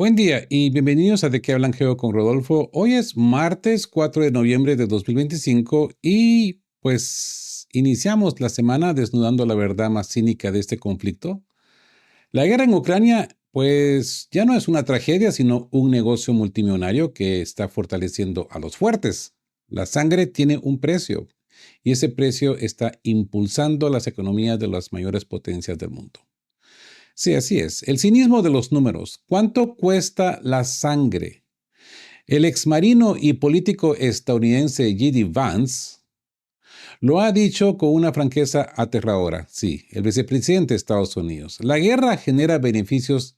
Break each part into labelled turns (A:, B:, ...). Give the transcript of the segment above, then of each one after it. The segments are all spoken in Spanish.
A: Buen día y bienvenidos a De qué hablan Geo con Rodolfo. Hoy es martes 4 de noviembre de 2025 y pues iniciamos la semana desnudando la verdad más cínica de este conflicto. La guerra en Ucrania pues ya no es una tragedia, sino un negocio multimillonario que está fortaleciendo a los fuertes. La sangre tiene un precio y ese precio está impulsando las economías de las mayores potencias del mundo. Sí, así es. El cinismo de los números. ¿Cuánto cuesta la sangre? El exmarino y político estadounidense J.D. Vance lo ha dicho con una franqueza aterradora. Sí, el vicepresidente de Estados Unidos. La guerra genera beneficios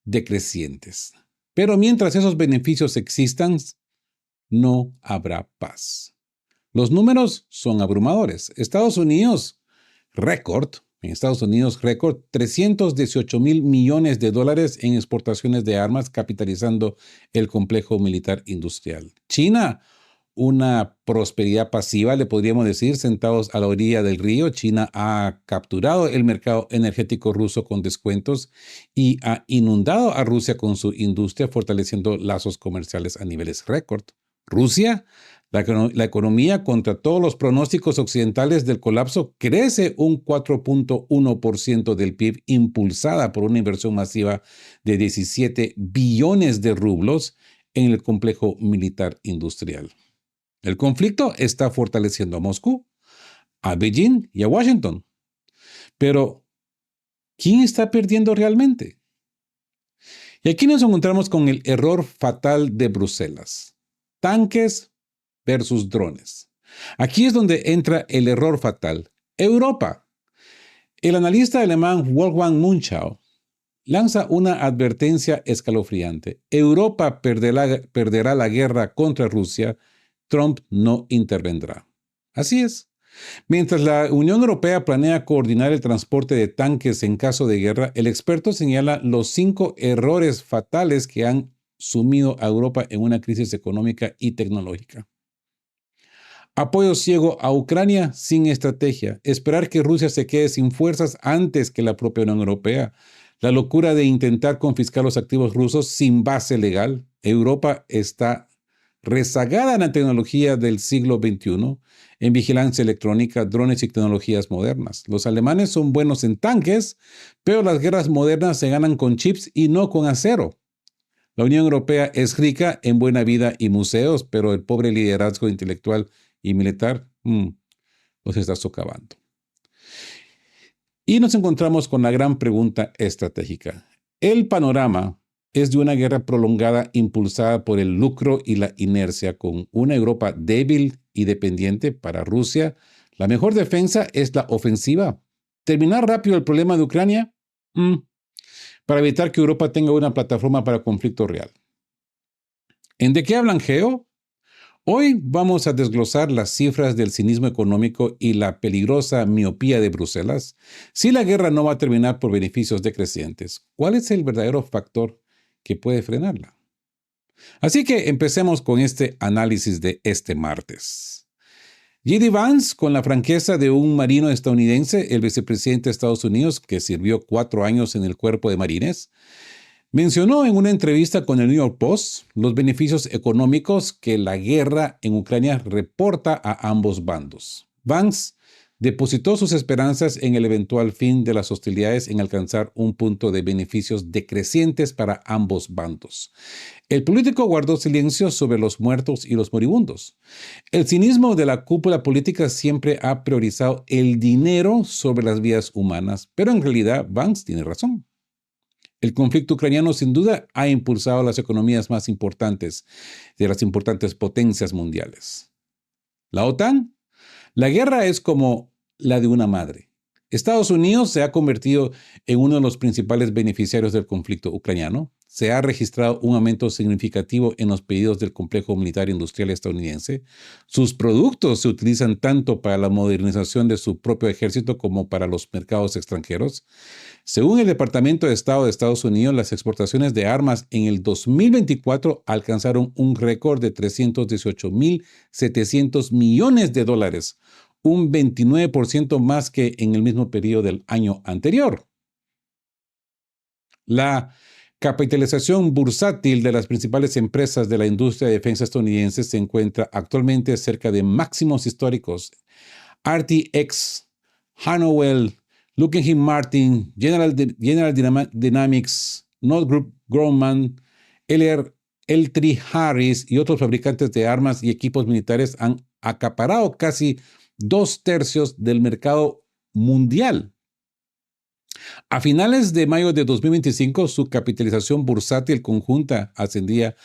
A: decrecientes. Pero mientras esos beneficios existan, no habrá paz. Los números son abrumadores. En Estados Unidos, récord, 318 mil millones de dólares en exportaciones de armas, capitalizando el complejo militar industrial. China, una prosperidad pasiva, le podríamos decir, sentados a la orilla del río. China ha capturado el mercado energético ruso con descuentos y ha inundado a Rusia con su industria, fortaleciendo lazos comerciales a niveles récord. Rusia, la economía, contra todos los pronósticos occidentales del colapso, crece un 4.1% del PIB, impulsada por una inversión masiva de 17 billones de rublos en el complejo militar industrial. El conflicto está fortaleciendo a Moscú, a Beijing y a Washington. Pero, ¿quién está perdiendo realmente? Y aquí nos encontramos con el error fatal de Bruselas. Tanques versus drones. Aquí es donde entra el error fatal. Europa. El analista alemán Wolfgang Munchau lanza una advertencia escalofriante. Europa perderá la guerra contra Rusia. Trump no intervendrá. Así es. Mientras la Unión Europea planea coordinar el transporte de tanques en caso de guerra, el experto señala los 5 errores fatales que han sumido a Europa en una crisis económica y tecnológica. Apoyo ciego a Ucrania sin estrategia. Esperar que Rusia se quede sin fuerzas antes que la propia Unión Europea. La locura de intentar confiscar los activos rusos sin base legal. Europa está rezagada en la tecnología del siglo XXI, en vigilancia electrónica, drones y tecnologías modernas. Los alemanes son buenos en tanques, pero las guerras modernas se ganan con chips y no con acero. La Unión Europea es rica en buena vida y museos, pero el pobre liderazgo intelectual y militar los está socavando. Y nos encontramos con la gran pregunta estratégica. El panorama es de una guerra prolongada impulsada por el lucro y la inercia, con una Europa débil y dependiente. Para Rusia, la mejor defensa es la ofensiva. Terminar rápido el problema de Ucrania para evitar que Europa tenga una plataforma para conflicto real. ¿En de qué hablan, Geo? Hoy vamos a desglosar las cifras del cinismo económico y la peligrosa miopía de Bruselas. Si la guerra no va a terminar por beneficios decrecientes, ¿cuál es el verdadero factor que puede frenarla? Así que empecemos con este análisis de este martes. J.D. Vance, con la franqueza de un marino estadounidense, el vicepresidente de Estados Unidos, que sirvió 4 años en el cuerpo de marines, mencionó en una entrevista con el New York Post los beneficios económicos que la guerra en Ucrania reporta a ambos bandos. Vance depositó sus esperanzas en el eventual fin de las hostilidades, en alcanzar un punto de beneficios decrecientes para ambos bandos. El político guardó silencio sobre los muertos y los moribundos. El cinismo de la cúpula política siempre ha priorizado el dinero sobre las vidas humanas, pero en realidad Vance tiene razón. El conflicto ucraniano sin duda ha impulsado las economías más importantes de las importantes potencias mundiales. La OTAN, la guerra es como la de una madre. Estados Unidos se ha convertido en uno de los principales beneficiarios del conflicto ucraniano. Se ha registrado un aumento significativo en los pedidos del complejo militar industrial estadounidense. Sus productos se utilizan tanto para la modernización de su propio ejército como para los mercados extranjeros. Según el Departamento de Estado de Estados Unidos, las exportaciones de armas en el 2024 alcanzaron un récord de 318.700 millones de dólares, un 29% más que en el mismo periodo del año anterior. La Capitalización bursátil de las principales empresas de la industria de defensa estadounidense se encuentra actualmente cerca de máximos históricos. RTX, Honeywell, Lockheed Martin, General Dynamics, Northrop Grumman, L3Harris y otros fabricantes de armas y equipos militares han acaparado casi 2/3 del mercado mundial. A finales de mayo de 2025, su capitalización bursátil conjunta ascendía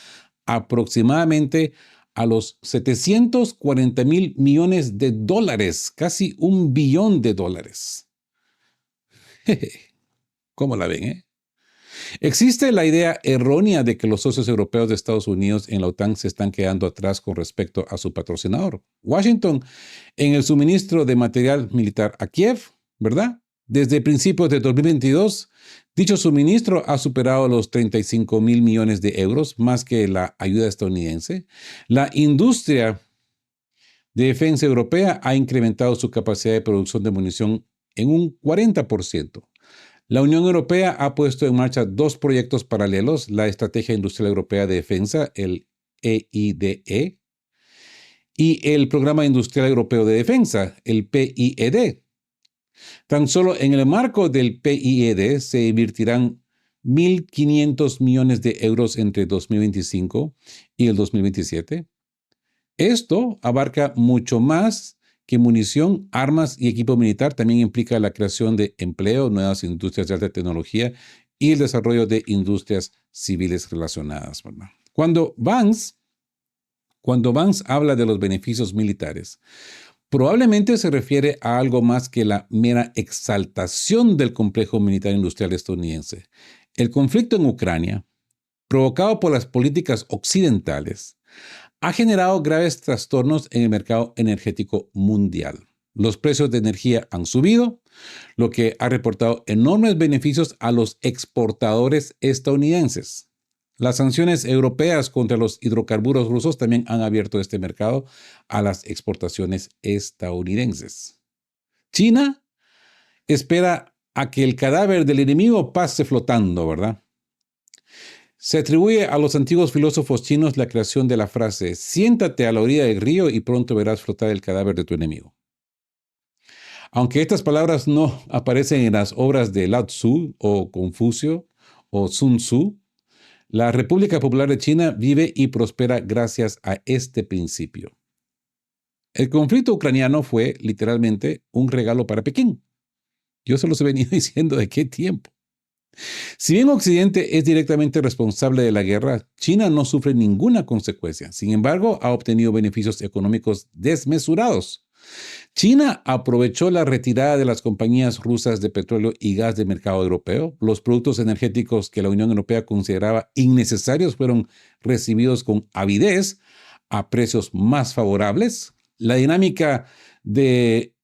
A: aproximadamente a los 740 mil millones de dólares, casi $1 billón. ¿Cómo la ven, eh? Existe la idea errónea de que los socios europeos de Estados Unidos en la OTAN se están quedando atrás con respecto a su patrocinador, Washington, en el suministro de material militar a Kiev, ¿verdad? Desde principios de 2022, dicho suministro ha superado los 35 mil millones de euros, más que la ayuda estadounidense. La industria de defensa europea ha incrementado su capacidad de producción de munición en un 40%. La Unión Europea ha puesto en marcha 2 proyectos paralelos, la Estrategia Industrial Europea de Defensa, el EIDE, y el Programa Industrial Europeo de Defensa, el PIED. Tan solo en el marco del PIED se invertirán 1.500 millones de euros entre 2025 y el 2027. Esto abarca mucho más que munición, armas y equipo militar. También implica la creación de empleo, nuevas industrias de alta tecnología y el desarrollo de industrias civiles relacionadas, ¿verdad? Cuando Vance habla de los beneficios militares, probablemente se refiere a algo más que la mera exaltación del complejo militar industrial estadounidense. El conflicto en Ucrania, provocado por las políticas occidentales, ha generado graves trastornos en el mercado energético mundial. Los precios de energía han subido, lo que ha reportado enormes beneficios a los exportadores estadounidenses. Las sanciones europeas contra los hidrocarburos rusos también han abierto este mercado a las exportaciones estadounidenses. China espera a que el cadáver del enemigo pase flotando, ¿verdad? Se atribuye a los antiguos filósofos chinos la creación de la frase: siéntate a la orilla del río y pronto verás flotar el cadáver de tu enemigo. Aunque estas palabras no aparecen en las obras de Lao Tzu o Confucio o Sun Tzu, la República Popular de China vive y prospera gracias a este principio. El conflicto ucraniano fue literalmente un regalo para Pekín. Yo se los he venido diciendo de qué tiempo. Si bien Occidente es directamente responsable de la guerra, China no sufre ninguna consecuencia. Sin embargo, ha obtenido beneficios económicos desmesurados. China aprovechó la retirada de las compañías rusas de petróleo y gas del mercado europeo. Los productos energéticos que la Unión Europea consideraba innecesarios fueron recibidos con avidez a precios más favorables. La dinámica del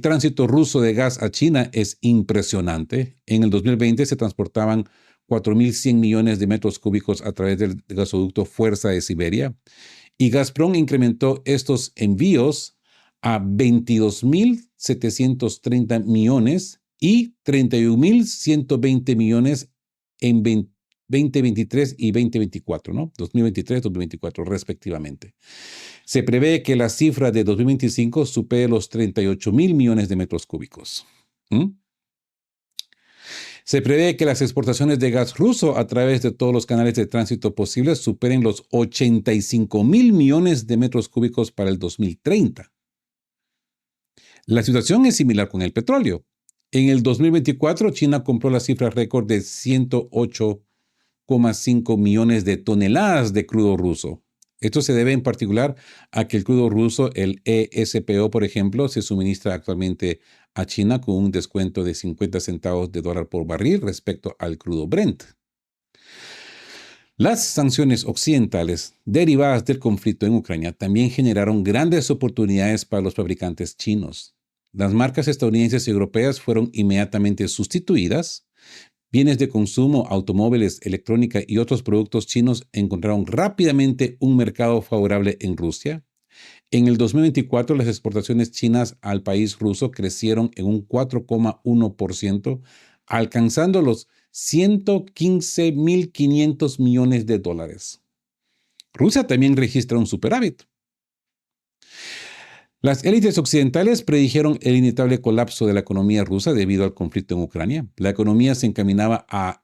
A: tránsito ruso de gas a China es impresionante. En el 2020 se transportaban 4.100 millones de metros cúbicos a través del gasoducto Fuerza de Siberia, y Gazprom incrementó estos envíos a 22.730 millones y 31.120 millones en 2023 y 2024, ¿no? 2023-2024 respectivamente. Se prevé que la cifra de 2025 supere los 38.000 millones de metros cúbicos. Se prevé que las exportaciones de gas ruso a través de todos los canales de tránsito posibles superen los 85.000 millones de metros cúbicos para el 2030. La situación es similar con el petróleo. En el 2024, China compró la cifra récord de 108,5 millones de toneladas de crudo ruso. Esto se debe en particular a que el crudo ruso, el ESPO, por ejemplo, se suministra actualmente a China con un descuento de 50 centavos de dólar por barril respecto al crudo Brent. Las sanciones occidentales derivadas del conflicto en Ucrania también generaron grandes oportunidades para los fabricantes chinos. Las marcas estadounidenses y europeas fueron inmediatamente sustituidas. Bienes de consumo, automóviles, electrónica y otros productos chinos encontraron rápidamente un mercado favorable en Rusia. En el 2024, las exportaciones chinas al país ruso crecieron en un 4,1%, alcanzando los $115.500 millones. Rusia también registra un superávit. Las élites occidentales predijeron el inevitable colapso de la economía rusa debido al conflicto en Ucrania. La economía se encaminaba a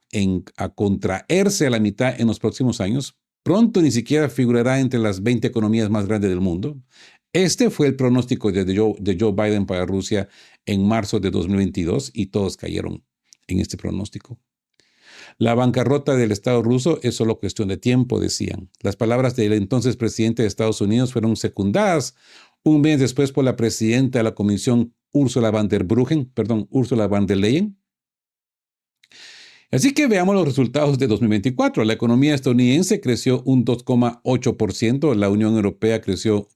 A: contraerse a la mitad en los próximos años. Pronto ni siquiera figurará entre las 20 economías más grandes del mundo. Este fue el pronóstico de Joe Biden para Rusia en marzo de 2022 y todos cayeron en este pronóstico. La bancarrota del Estado ruso es solo cuestión de tiempo, decían. Las palabras del entonces presidente de Estados Unidos fueron secundadas un mes después por la presidenta de la Comisión, Ursula von der Leyen. Así que veamos los resultados de 2024. La economía estadounidense creció un 2,8%, la Unión Europea creció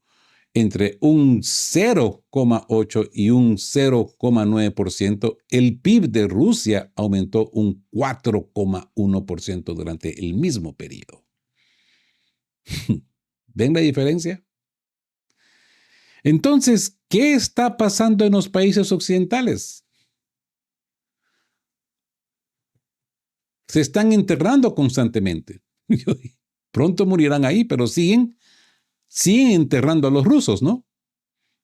A: entre un 0,8 y un 0,9%. El PIB de Rusia aumentó un 4,1% durante el mismo periodo. ¿Ven la diferencia? Entonces, ¿qué está pasando en los países occidentales? Se están enterrando constantemente. Pronto morirán ahí, pero siguen enterrando a los rusos, ¿no?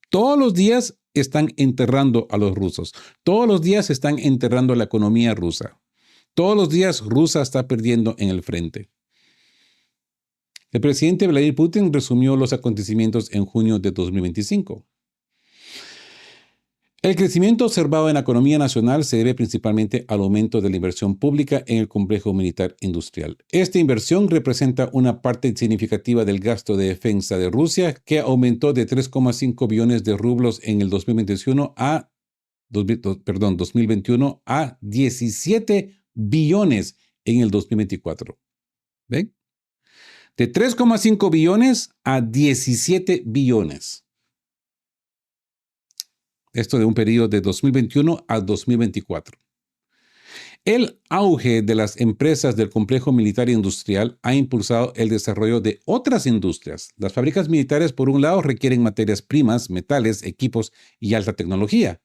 A: Todos los días están enterrando a los rusos. Todos los días están enterrando la economía rusa. Todos los días Rusia está perdiendo en el frente. El presidente Vladimir Putin resumió los acontecimientos en junio de 2025. El crecimiento observado en la economía nacional se debe principalmente al aumento de la inversión pública en el complejo militar industrial. Esta inversión representa una parte significativa del gasto de defensa de Rusia, que aumentó de 3,5 billones de rublos en el 2021 a 17 billones en el 2024. ¿Ven? De 3,5 billones a 17 billones. Esto de un periodo de 2021 a 2024. El auge de las empresas del complejo militar e industrial ha impulsado el desarrollo de otras industrias. Las fábricas militares, por un lado, requieren materias primas, metales, equipos y alta tecnología.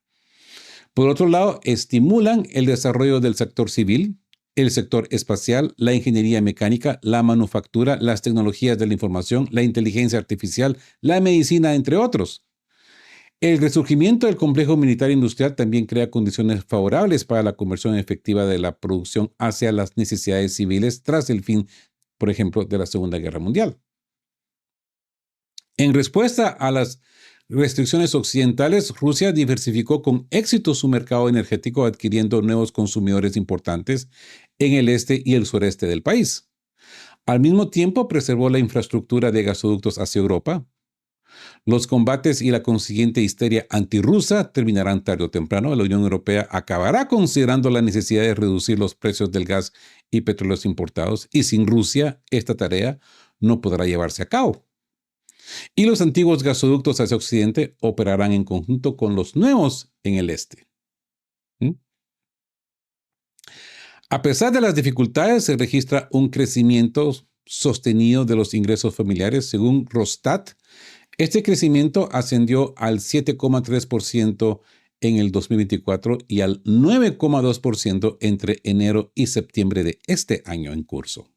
A: Por otro lado, estimulan el desarrollo del sector civil, el sector espacial, la ingeniería mecánica, la manufactura, las tecnologías de la información, la inteligencia artificial, la medicina, entre otros. El resurgimiento del complejo militar industrial también crea condiciones favorables para la conversión efectiva de la producción hacia las necesidades civiles tras el fin, por ejemplo, de la Segunda Guerra Mundial. En respuesta a las restricciones occidentales, Rusia diversificó con éxito su mercado energético adquiriendo nuevos consumidores importantes en el este y el sureste del país. Al mismo tiempo, preservó la infraestructura de gasoductos hacia Europa. Los combates y la consiguiente histeria antirrusa terminarán tarde o temprano. La Unión Europea acabará considerando la necesidad de reducir los precios del gas y petróleos importados, y sin Rusia esta tarea no podrá llevarse a cabo. Y los antiguos gasoductos hacia Occidente operarán en conjunto con los nuevos en el este. A pesar de las dificultades, se registra un crecimiento sostenido de los ingresos familiares. Según Rosstat, este crecimiento ascendió al 7,3% en el 2024 y al 9,2% entre enero y septiembre de este año en curso.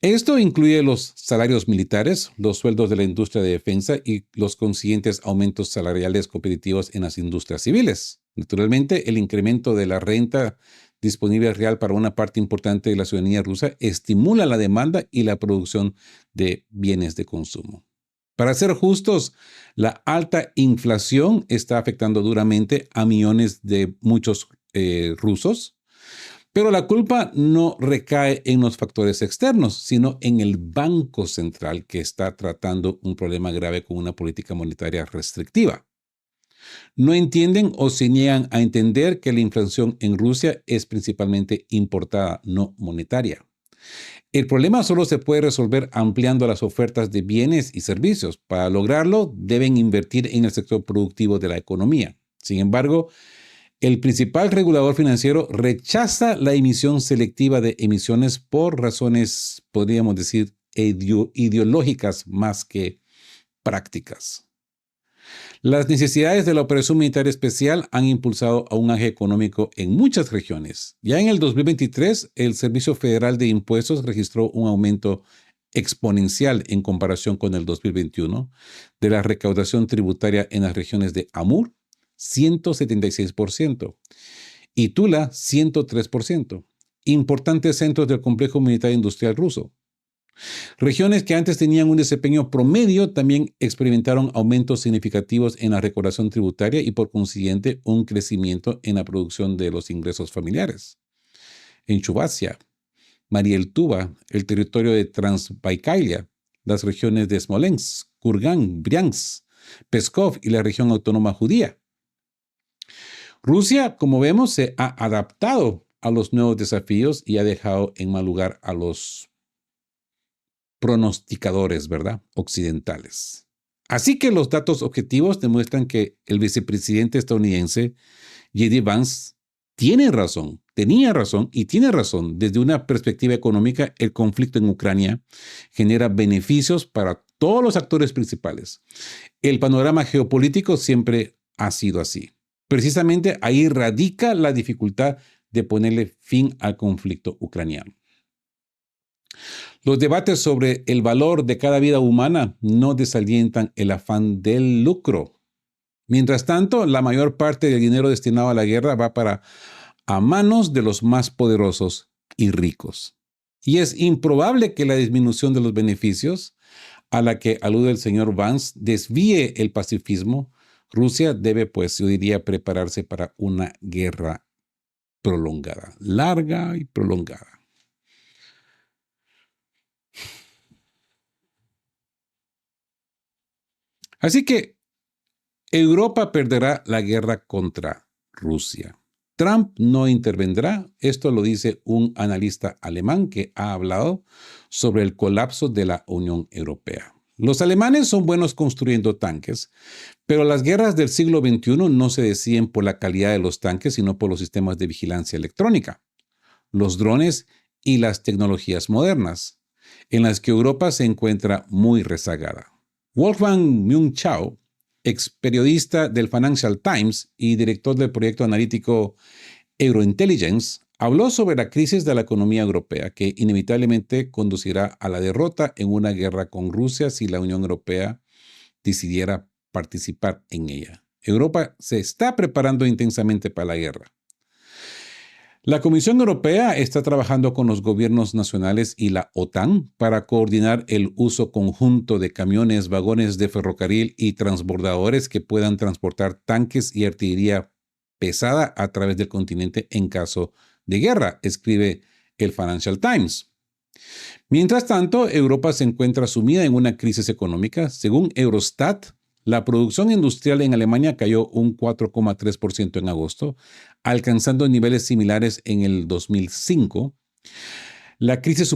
A: Esto incluye los salarios militares, los sueldos de la industria de defensa y los consiguientes aumentos salariales competitivos en las industrias civiles. Naturalmente, el incremento de la renta disponible real para una parte importante de la ciudadanía rusa estimula la demanda y la producción de bienes de consumo. Para ser justos, la alta inflación está afectando duramente a millones de muchos rusos, pero la culpa no recae en los factores externos, sino en el Banco Central, que está tratando un problema grave con una política monetaria restrictiva. No entienden o se niegan a entender que la inflación en Rusia es principalmente importada, no monetaria. El problema solo se puede resolver ampliando las ofertas de bienes y servicios. Para lograrlo, deben invertir en el sector productivo de la economía. Sin embargo, el principal regulador financiero rechaza la emisión selectiva de emisiones por razones, podríamos decir, ideológicas más que prácticas. Las necesidades de la operación militar especial han impulsado a un auge económico en muchas regiones. Ya en el 2023, el Servicio Federal de Impuestos registró un aumento exponencial en comparación con el 2021 de la recaudación tributaria en las regiones de Amur, 176%, y Tula, 103%, importantes centros del complejo militar industrial ruso. Regiones que antes tenían un desempeño promedio también experimentaron aumentos significativos en la recaudación tributaria y por consiguiente un crecimiento en la producción de los ingresos familiares. En Chuvassia, Marieltuba, el territorio de Transbaikalia, las regiones de Smolensk, Kurgan, Briansk, Pskov y la región autónoma judía. Rusia, como vemos, se ha adaptado a los nuevos desafíos y ha dejado en mal lugar a los pronosticadores, ¿verdad?, occidentales. Así que los datos objetivos demuestran que el vicepresidente estadounidense, J.D. Vance, tenía razón y tiene razón. Desde una perspectiva económica, el conflicto en Ucrania genera beneficios para todos los actores principales. El panorama geopolítico siempre ha sido así. Precisamente ahí radica la dificultad de ponerle fin al conflicto ucraniano. Los debates sobre el valor de cada vida humana no desalientan el afán del lucro. Mientras tanto, la mayor parte del dinero destinado a la guerra va a manos de los más poderosos y ricos. Y es improbable que la disminución de los beneficios a la que alude el señor Vance desvíe el pacifismo. Rusia debe, pues, yo diría, prepararse para una guerra prolongada, larga y prolongada. Así que Europa perderá la guerra contra Rusia. Trump no intervendrá. Esto lo dice un analista alemán que ha hablado sobre el colapso de la Unión Europea. Los alemanes son buenos construyendo tanques, pero las guerras del siglo XXI no se deciden por la calidad de los tanques, sino por los sistemas de vigilancia electrónica, los drones y las tecnologías modernas, en las que Europa se encuentra muy rezagada. Wolfgang Münchenau, ex periodista del Financial Times y director del proyecto analítico Eurointelligence, habló sobre la crisis de la economía europea que inevitablemente conducirá a la derrota en una guerra con Rusia si la Unión Europea decidiera participar en ella. Europa se está preparando intensamente para la guerra. La Comisión Europea está trabajando con los gobiernos nacionales y la OTAN para coordinar el uso conjunto de camiones, vagones de ferrocarril y transbordadores que puedan transportar tanques y artillería pesada a través del continente en caso de guerra, escribe el Financial Times. Mientras tanto, Europa se encuentra sumida en una crisis económica. Según Eurostat, la producción industrial en Alemania cayó un 4,3% en agosto, alcanzando niveles similares en el 2005. La crisis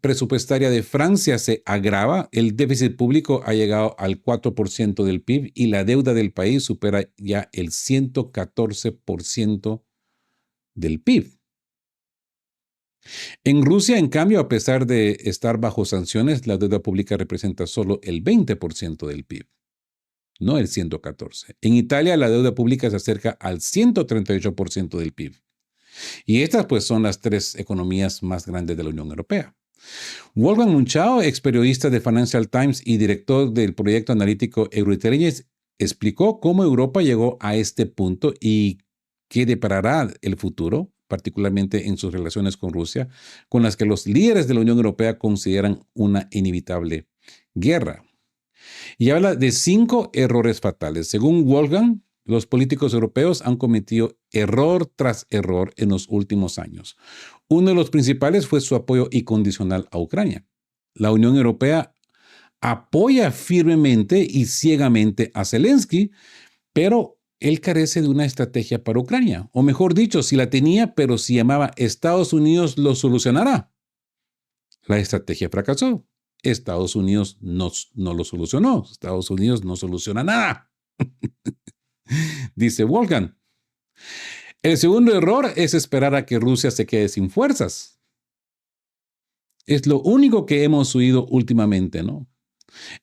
A: presupuestaria de Francia se agrava, el déficit público ha llegado al 4% del PIB y la deuda del país supera ya el 114% del PIB. En Rusia, en cambio, a pesar de estar bajo sanciones, la deuda pública representa solo el 20% del PIB. No el 114%. En Italia, la deuda pública se acerca al 138% del PIB. Y estas, pues, son las tres economías más grandes de la Unión Europea. Wolfgang Münchenau, ex periodista de Financial Times y director del proyecto analítico Eurointelligence, explicó cómo Europa llegó a este punto y qué deparará el futuro, particularmente en sus relaciones con Rusia, con las que los líderes de la Unión Europea consideran una inevitable guerra. Y habla de 5 errores fatales. Según Wolfgang, los políticos europeos han cometido error tras error en los últimos años. Uno de los principales fue su apoyo incondicional a Ucrania. La Unión Europea apoya firmemente y ciegamente a Zelensky, pero él carece de una estrategia para Ucrania. O mejor dicho, si la tenía, pero si llamaba Estados Unidos lo solucionará. La estrategia fracasó. Estados Unidos no lo solucionó. Estados Unidos no soluciona nada. Dice Wolfgang. El segundo error es esperar a que Rusia se quede sin fuerzas. Es lo único que hemos oído últimamente, ¿no?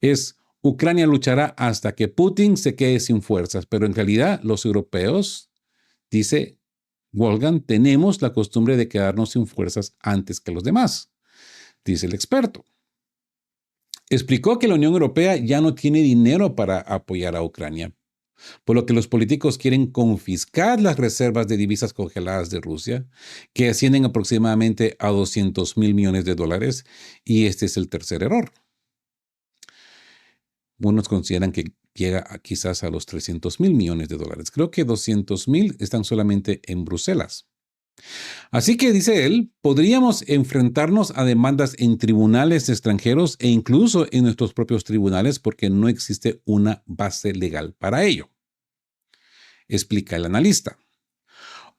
A: Es Ucrania luchará hasta que Putin se quede sin fuerzas, pero en realidad los europeos, dice Wolfgang, tenemos la costumbre de quedarnos sin fuerzas antes que los demás, dice el experto. Explicó que la Unión Europea ya no tiene dinero para apoyar a Ucrania, por lo que los políticos quieren confiscar las reservas de divisas congeladas de Rusia, que ascienden aproximadamente a 200 mil millones de dólares, y este es el tercer error. Unos consideran que llega quizás a los 300 mil millones de dólares. Creo que 200 mil están solamente en Bruselas. Así que, dice él, podríamos enfrentarnos a demandas en tribunales extranjeros e incluso en nuestros propios tribunales porque no existe una base legal para ello, explica el analista.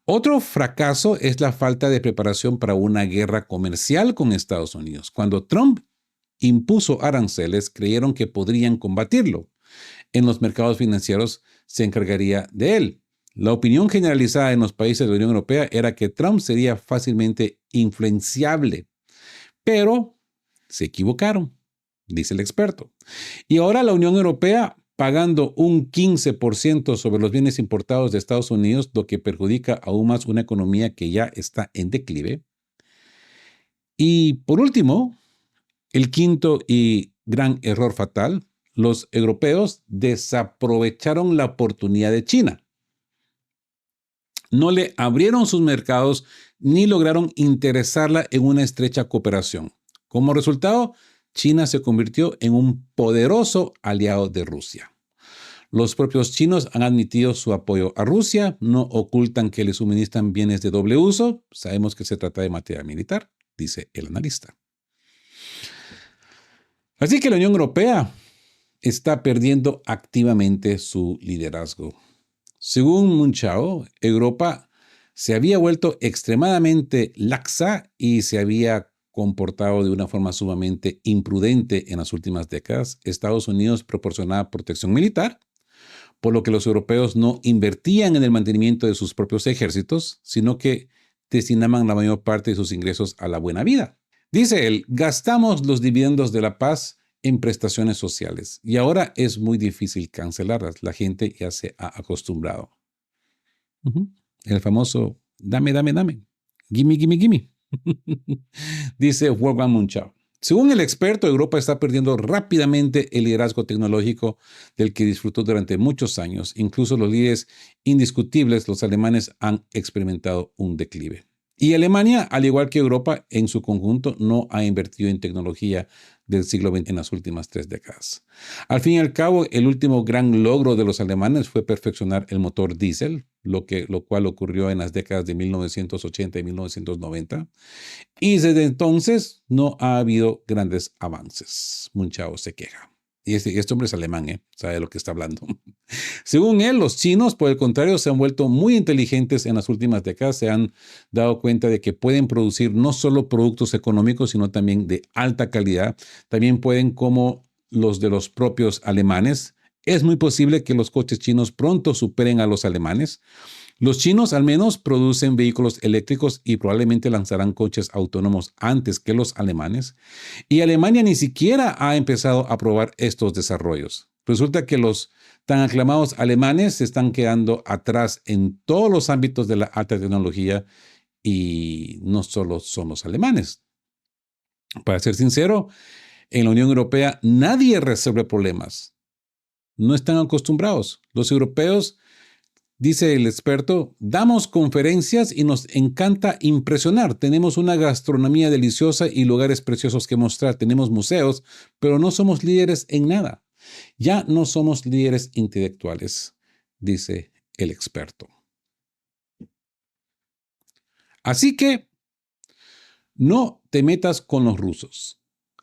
A: Otro fracaso es la falta de preparación para una guerra comercial con Estados Unidos. Cuando Trump impuso aranceles, creyeron que podrían combatirlo. En los mercados financieros se encargaría de él. La opinión generalizada en los países de la Unión Europea era que Trump sería fácilmente influenciable, pero se equivocaron, dice el experto. Y ahora la Unión Europea pagando un 15% sobre los bienes importados de Estados Unidos, lo que perjudica aún más una economía que ya está en declive. Y por último, el quinto y gran error fatal, los europeos desaprovecharon la oportunidad de China. No le abrieron sus mercados ni lograron interesarla en una estrecha cooperación. Como resultado, China se convirtió en un poderoso aliado de Rusia. Los propios chinos han admitido su apoyo a Rusia, no ocultan que le suministran bienes de doble uso. Sabemos que se trata de materia militar, dice el analista. Así que la Unión Europea está perdiendo activamente su liderazgo. Según Munchao, Europa se había vuelto extremadamente laxa y se había comportado de una forma sumamente imprudente en las últimas décadas. Estados Unidos proporcionaba protección militar, por lo que los europeos no invertían en el mantenimiento de sus propios ejércitos, sino que destinaban la mayor parte de sus ingresos a la buena vida. Dice él, gastamos los dividendos de la paz en prestaciones sociales y ahora es muy difícil cancelarlas. La gente ya se ha acostumbrado. El famoso dame, dame, dame. Gimme, gimme, gimme. Dice Wolfgang Munchau. Según el experto, Europa está perdiendo rápidamente el liderazgo tecnológico del que disfrutó durante muchos años. Incluso los líderes indiscutibles, los alemanes, han experimentado un declive. Y Alemania, al igual que Europa en su conjunto, no ha invertido en tecnología del siglo XX en las últimas 3 décadas. Al fin y al cabo, el último gran logro de los alemanes fue perfeccionar el motor diésel, lo cual ocurrió en las décadas de 1980 y 1990. Y desde entonces no ha habido grandes avances. Munchao se queja. Y este hombre es alemán, sabe de lo que está hablando. Según él, los chinos, por el contrario, se han vuelto muy inteligentes en las últimas décadas. Se han dado cuenta de que pueden producir no solo productos económicos, sino también de alta calidad. También pueden, como los de los propios alemanes. Es muy posible que los coches chinos pronto superen a los alemanes. Los chinos al menos producen vehículos eléctricos y probablemente lanzarán coches autónomos antes que los alemanes. Y Alemania ni siquiera ha empezado a probar estos desarrollos. Resulta que los tan aclamados alemanes se están quedando atrás en todos los ámbitos de la alta tecnología y no solo son los alemanes. Para ser sincero, en la Unión Europea nadie resuelve problemas. No están acostumbrados. Los europeos, dice el experto, damos conferencias y nos encanta impresionar. Tenemos una gastronomía deliciosa y lugares preciosos que mostrar. Tenemos museos, pero no somos líderes en nada. Ya no somos líderes intelectuales, dice el experto. Así que no te metas con los rusos.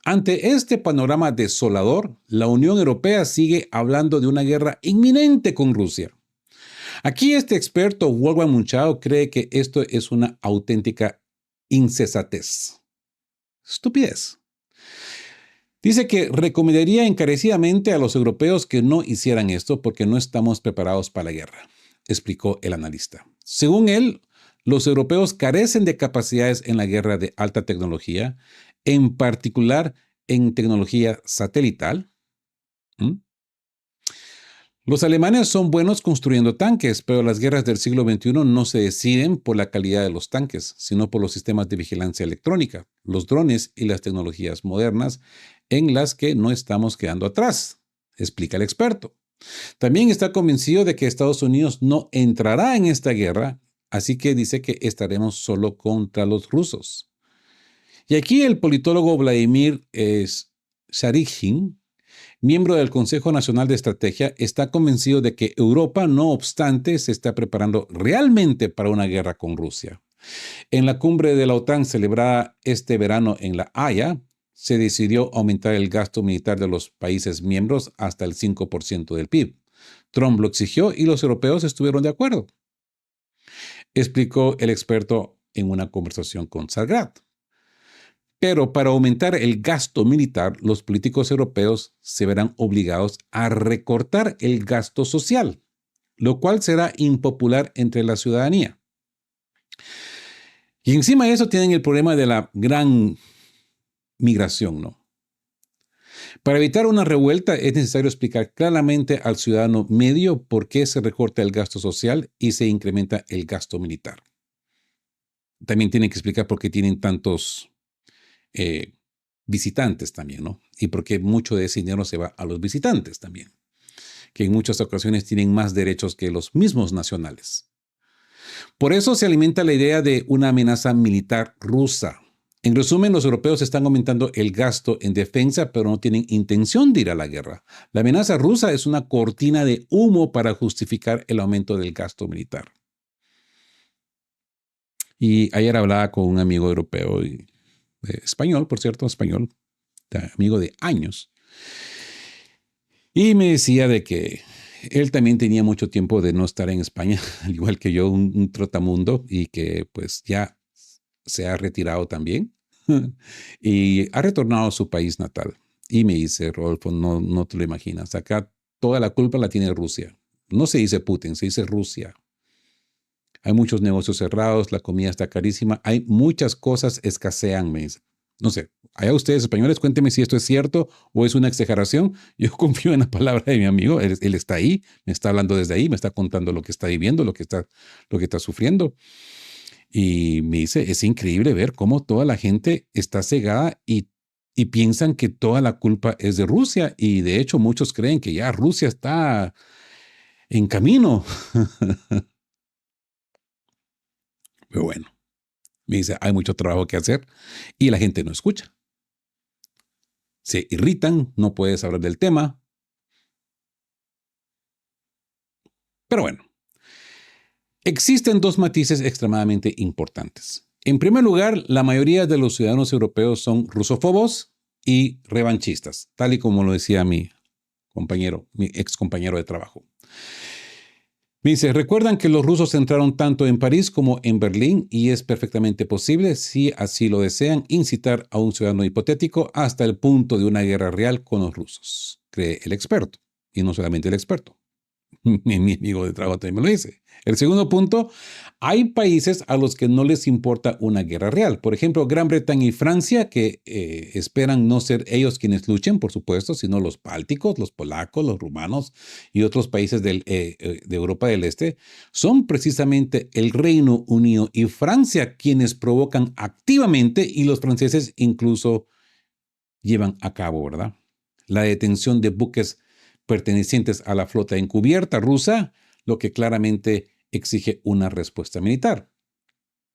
A: Ante este panorama desolador, la Unión Europea sigue hablando de una guerra inminente con Rusia. Aquí este experto, Wolfgang Munchau, cree que esto es una auténtica insensatez. Estupidez. Dice que recomendaría encarecidamente a los europeos que no hicieran esto porque no estamos preparados para la guerra, explicó el analista. Según él, los europeos carecen de capacidades en la guerra de alta tecnología, en particular en tecnología satelital. ¿Mm? Los alemanes son buenos construyendo tanques, pero las guerras del siglo XXI no se deciden por la calidad de los tanques, sino por los sistemas de vigilancia electrónica, los drones y las tecnologías modernas en las que no estamos quedando atrás, explica el experto. También está convencido de que Estados Unidos no entrará en esta guerra, así que dice que estaremos solo contra los rusos. Y aquí el politólogo Vladimir Sharikin, miembro del Consejo Nacional de Estrategia, está convencido de que Europa, no obstante, se está preparando realmente para una guerra con Rusia. En la cumbre de la OTAN celebrada este verano en La Haya, se decidió aumentar el gasto militar de los países miembros hasta el 5% del PIB. Trump lo exigió y los europeos estuvieron de acuerdo, explicó el experto en una conversación con Zagreb. Pero para aumentar el gasto militar, los políticos europeos se verán obligados a recortar el gasto social, lo cual será impopular entre la ciudadanía. Y encima de eso tienen el problema de la gran migración, ¿no? Para evitar una revuelta es necesario explicar claramente al ciudadano medio por qué se recorta el gasto social y se incrementa el gasto militar. También tienen que explicar por qué tienen tantos visitantes también, ¿no? Y por qué mucho de ese dinero se va a los visitantes también, que en muchas ocasiones tienen más derechos que los mismos nacionales. Por eso se alimenta la idea de una amenaza militar rusa. En resumen, los europeos están aumentando el gasto en defensa, pero no tienen intención de ir a la guerra. La amenaza rusa es una cortina de humo para justificar el aumento del gasto militar. Y ayer hablaba con un amigo europeo, español, por cierto, español, amigo de años, y me decía de que él también tenía mucho tiempo de no estar en España, al igual que yo, un trotamundo, y que pues ya se ha retirado también y ha retornado a su país natal. Y me dice, Rodolfo, no te lo imaginas, acá toda la culpa la tiene Rusia. No se dice Putin, se dice Rusia. Hay muchos negocios cerrados, la comida está carísima, hay muchas cosas escasean, me dice. No sé, allá ustedes españoles, cuéntenme si esto es cierto o es una exageración. Yo confío en la palabra de mi amigo, él está ahí, me está hablando desde ahí, me está contando lo que está viviendo, lo que está sufriendo. Y me dice, es increíble ver cómo toda la gente está cegada y piensan que toda la culpa es de Rusia. Y de hecho muchos creen que ya Rusia está en camino. Pero bueno, me dice, hay mucho trabajo que hacer y la gente no escucha. Se irritan, no puedes hablar del tema. Pero bueno, existen dos matices extremadamente importantes. En primer lugar, la mayoría de los ciudadanos europeos son rusófobos y revanchistas, tal y como lo decía mi ex compañero de trabajo. Me dice, recuerdan que los rusos entraron tanto en París como en Berlín y es perfectamente posible, si así lo desean, incitar a un ciudadano hipotético hasta el punto de una guerra real con los rusos, cree el experto. Y no solamente el experto. Mi amigo de trabajo también me lo dice. El segundo punto, hay países a los que no les importa una guerra real. Por ejemplo, Gran Bretaña y Francia, que esperan no ser ellos quienes luchen, por supuesto, sino los bálticos, los polacos, los rumanos y otros países de Europa del Este, son precisamente el Reino Unido y Francia quienes provocan activamente, y los franceses incluso llevan a cabo, ¿verdad?, la detención de buques pertenecientes a la flota encubierta rusa, lo que claramente exige una respuesta militar.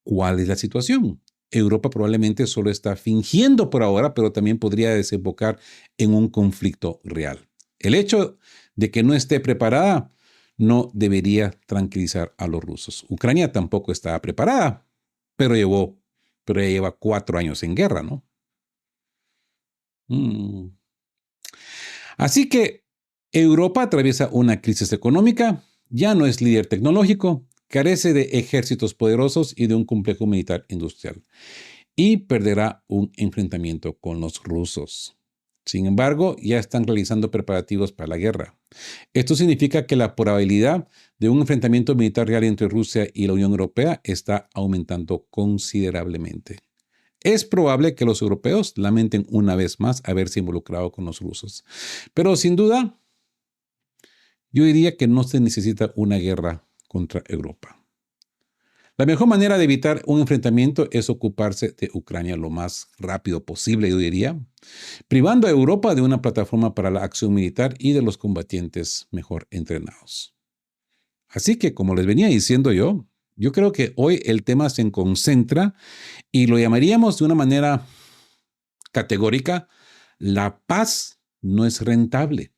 A: ¿Cuál es la situación? Europa probablemente solo está fingiendo por ahora, pero también podría desembocar en un conflicto real. El hecho de que no esté preparada no debería tranquilizar a los rusos. Ucrania tampoco está preparada, pero ya lleva 4 años en guerra, ¿no? Así que Europa atraviesa una crisis económica, ya no es líder tecnológico, carece de ejércitos poderosos y de un complejo militar industrial, y perderá un enfrentamiento con los rusos. Sin embargo, ya están realizando preparativos para la guerra. Esto significa que la probabilidad de un enfrentamiento militar real entre Rusia y la Unión Europea está aumentando considerablemente. Es probable que los europeos lamenten una vez más haberse involucrado con los rusos. Pero sin duda, yo diría que no se necesita una guerra contra Europa. La mejor manera de evitar un enfrentamiento es ocuparse de Ucrania lo más rápido posible, yo diría, privando a Europa de una plataforma para la acción militar y de los combatientes mejor entrenados. Así que, como les venía diciendo yo creo que hoy el tema se concentra y lo llamaríamos de una manera categórica: la paz no es rentable.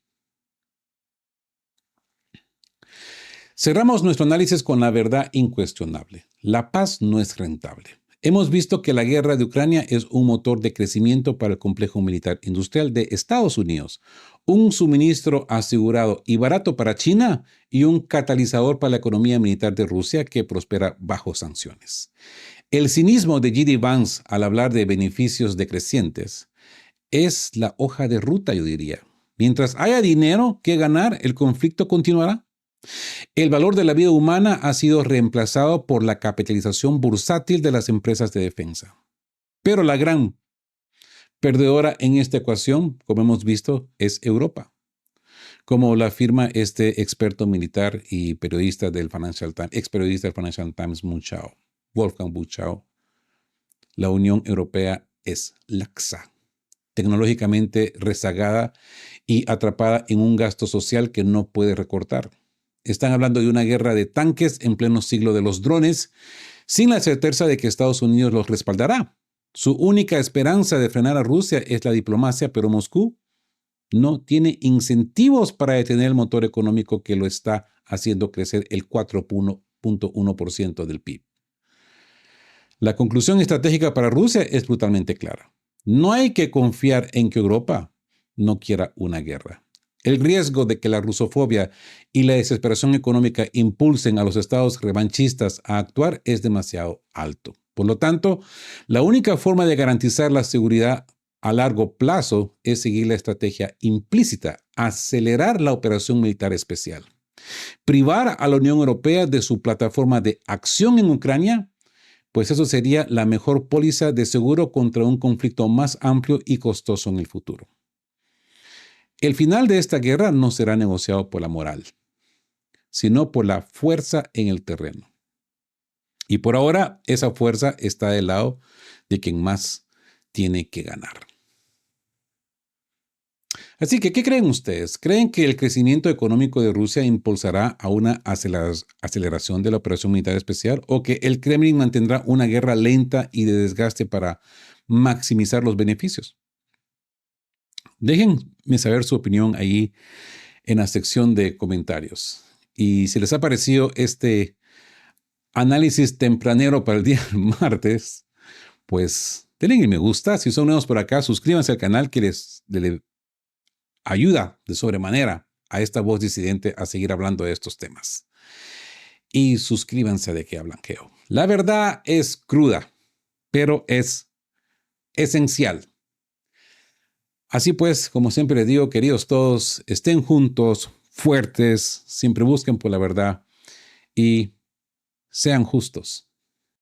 A: Cerramos nuestro análisis con la verdad incuestionable. La paz no es rentable. Hemos visto que la guerra de Ucrania es un motor de crecimiento para el complejo militar industrial de Estados Unidos, un suministro asegurado y barato para China y un catalizador para la economía militar de Rusia que prospera bajo sanciones. El cinismo de J.D. Vance al hablar de beneficios decrecientes es la hoja de ruta, yo diría. Mientras haya dinero que ganar, el conflicto continuará. El valor de la vida humana ha sido reemplazado por la capitalización bursátil de las empresas de defensa. Pero la gran perdedora en esta ecuación, como hemos visto, es Europa. Como lo afirma este experto militar y periodista del Financial Times, ex periodista del Financial Times, Wolfgang Buchau, la Unión Europea es laxa, tecnológicamente rezagada y atrapada en un gasto social que no puede recortar. Están hablando de una guerra de tanques en pleno siglo de los drones, sin la certeza de que Estados Unidos los respaldará. Su única esperanza de frenar a Rusia es la diplomacia, pero Moscú no tiene incentivos para detener el motor económico que lo está haciendo crecer el 4.1% del PIB. La conclusión estratégica para Rusia es brutalmente clara. No hay que confiar en que Europa no quiera una guerra. El riesgo de que la rusofobia y la desesperación económica impulsen a los estados revanchistas a actuar es demasiado alto. Por lo tanto, la única forma de garantizar la seguridad a largo plazo es seguir la estrategia implícita: acelerar la operación militar especial. Privar a la Unión Europea de su plataforma de acción en Ucrania, pues eso sería la mejor póliza de seguro contra un conflicto más amplio y costoso en el futuro. El final de esta guerra no será negociado por la moral, sino por la fuerza en el terreno. Y por ahora, esa fuerza está del lado de quien más tiene que ganar. Así que, ¿qué creen ustedes? ¿Creen que el crecimiento económico de Rusia impulsará a una aceleración de la operación militar especial, o que el Kremlin mantendrá una guerra lenta y de desgaste para maximizar los beneficios? Déjenme saber su opinión ahí en la sección de comentarios. Y si les ha parecido este análisis tempranero para el día martes, pues denle me gusta. Si son nuevos por acá, suscríbanse al canal que les ayuda de sobremanera a esta voz disidente a seguir hablando de estos temas. Y suscríbanse a De Qué Hablan Geo. La verdad es cruda, pero es esencial. Así pues, como siempre les digo, queridos todos, estén juntos, fuertes, siempre busquen por la verdad y sean justos.